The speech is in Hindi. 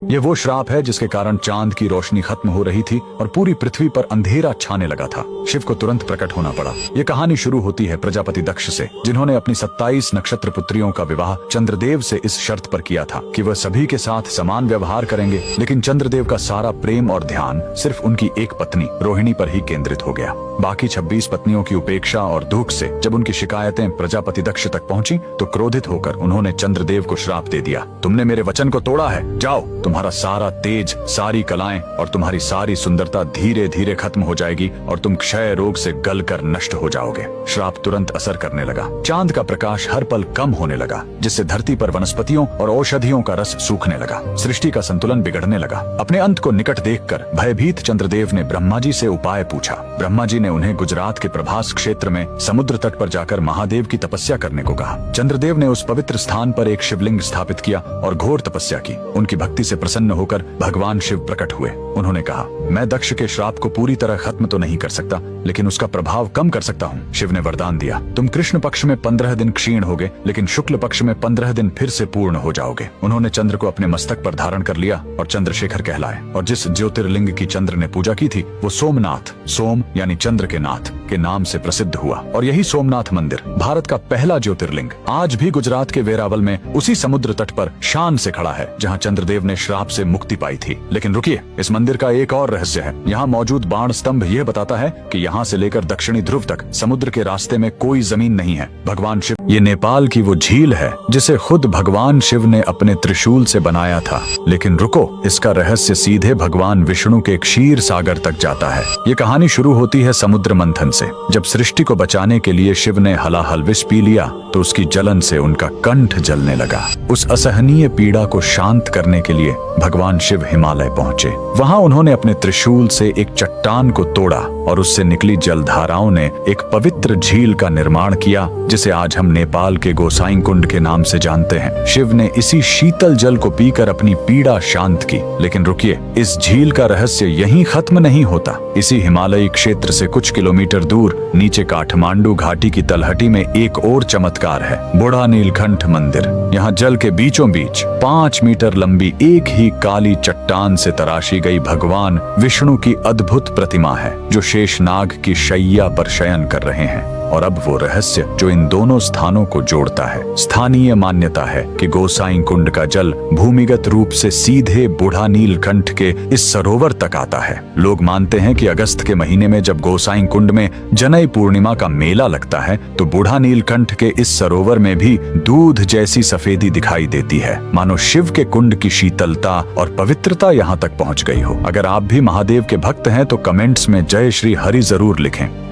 ये वो श्राप है जिसके कारण चांद की रोशनी खत्म हो रही थी और पूरी पृथ्वी पर अंधेरा छाने लगा था। शिव को तुरंत प्रकट होना पड़ा। ये कहानी शुरू होती है प्रजापति दक्ष से, जिन्होंने अपनी 27 नक्षत्र पुत्रियों का विवाह चंद्रदेव से इस शर्त पर किया था कि वह सभी के साथ समान व्यवहार करेंगे। लेकिन चंद्रदेव का सारा प्रेम और ध्यान सिर्फ उनकी एक पत्नी रोहिणी पर ही केंद्रित हो गया। बाकी 26 पत्नियों की उपेक्षा और दुख से जब उनकी शिकायतें प्रजापति दक्ष तक पहुंची तो क्रोधित होकर उन्होंने चंद्रदेव को श्राप दे दिया, तुमने मेरे वचन को तोड़ा है, जाओ, तुम्हारा सारा तेज, सारी कलाएं और तुम्हारी सारी सुंदरता धीरे धीरे खत्म हो जाएगी और तुम क्षय रोग से गलकर नष्ट हो जाओगे। श्राप तुरंत असर करने लगा। चांद का प्रकाश हर पल कम होने लगा, जिससे धरती पर वनस्पतियों और औषधियों का रस सूखने लगा। सृष्टि का संतुलन बिगड़ने लगा। अपने अंत को निकट देखकर भयभीत चंद्रदेव ने ब्रह्मा जी से उपाय पूछा। ब्रह्मा जी ने उन्हें गुजरात के प्रभास क्षेत्र में समुद्र तट पर जाकर महादेव की तपस्या करने को कहा। चंद्रदेव ने उस पवित्र स्थान पर एक शिवलिंग स्थापित किया और घोर तपस्या की। उनकी भक्ति से प्रसन्न होकर भगवान शिव प्रकट हुए। उन्होंने कहा, मैं दक्ष के श्राप को पूरी तरह खत्म तो नहीं कर सकता, लेकिन उसका प्रभाव कम कर सकता हूँ। शिव ने वरदान दिया, तुम कृष्ण पक्ष में 15 दिन क्षीण होगे, लेकिन शुक्ल पक्ष में 15 दिन फिर से पूर्ण हो जाओगे। उन्होंने चंद्र को अपने मस्तक पर धारण कर लिया और चंद्रशेखर कहलाए। और जिस ज्योतिर्लिंग की चंद्र ने पूजा की थी वो सोमनाथ, सोम यानी चंद्र के नाथ के नाम से प्रसिद्ध हुआ। और यही सोमनाथ मंदिर भारत का पहला ज्योतिर्लिंग आज भी गुजरात के वेरावल में उसी समुद्र तट पर शान से खड़ा है, जहाँ चंद्रदेव ने श्राप से मुक्ति पाई थी। लेकिन रुकिए, इस मंदिर का एक और रहस्य है। यहाँ मौजूद बाण स्तंभ यह बताता है कि यहाँ से लेकर दक्षिणी ध्रुव तक समुद्र के रास्ते में कोई जमीन नहीं है। भगवान शिव, ये नेपाल की वो झील है जिसे खुद भगवान शिव ने अपने त्रिशूल से बनाया था। लेकिन रुको, इसका रहस्य सीधे भगवान विष्णु के क्षीर सागर तक जाता है। ये कहानी शुरू होती है समुद्र मंथन से। जब सृष्टि को बचाने के लिए शिव ने हलाहल विष पी लिया तो उसकी जलन से उनका कंठ जलने लगा। उस असहनीय पीड़ा को शांत करने के लिए भगवान शिव हिमालय पहुंचे। वहां उन्होंने अपने त्रिशूल से एक चट्टान को तोड़ा और उससे निकली जलधाराओं ने एक पवित्र झील का निर्माण किया, जिसे आज हम नेपाल के गोसाई कुंड के नाम से जानते हैं। शिव ने इसी शीतल जल को पीकर अपनी पीड़ा शांत की। लेकिन रुकिए, इस झील का रहस्य यहीं खत्म नहीं होता। इसी हिमालयी क्षेत्र से कुछ किलोमीटर दूर नीचे काठमांडू घाटी की तलहटी में एक और चमत्कार है, बूढ़ा नीलकंठ मंदिर। यहाँ जल के बीचों बीच 5 मीटर लंबी एक ही काली चट्टान से तराशी गई भगवान विष्णु की अद्भुत प्रतिमा है, जो शेषनाग की शैया पर शयन कर रहे हैं। और अब वो रहस्य जो इन दोनों स्थानों को जोड़ता है। स्थानीय मान्यता है कि गोसाई कुंड का जल भूमिगत रूप से सीधे बूढ़ा नीलकंठ के इस सरोवर तक आता है। लोग मानते हैं कि अगस्त के महीने में जब गोसाई कुंड में जनई पूर्णिमा का मेला लगता है तो बूढ़ा नीलकंठ के इस सरोवर में भी दूध जैसी सफेदी दिखाई देती है, मानो शिव के कुंड की शीतलता और पवित्रता यहाँ तक पहुँच गई हो। अगर आप भी महादेव के भक्त हैं तो कमेंट्स में जय श्री हरि जरूर लिखें।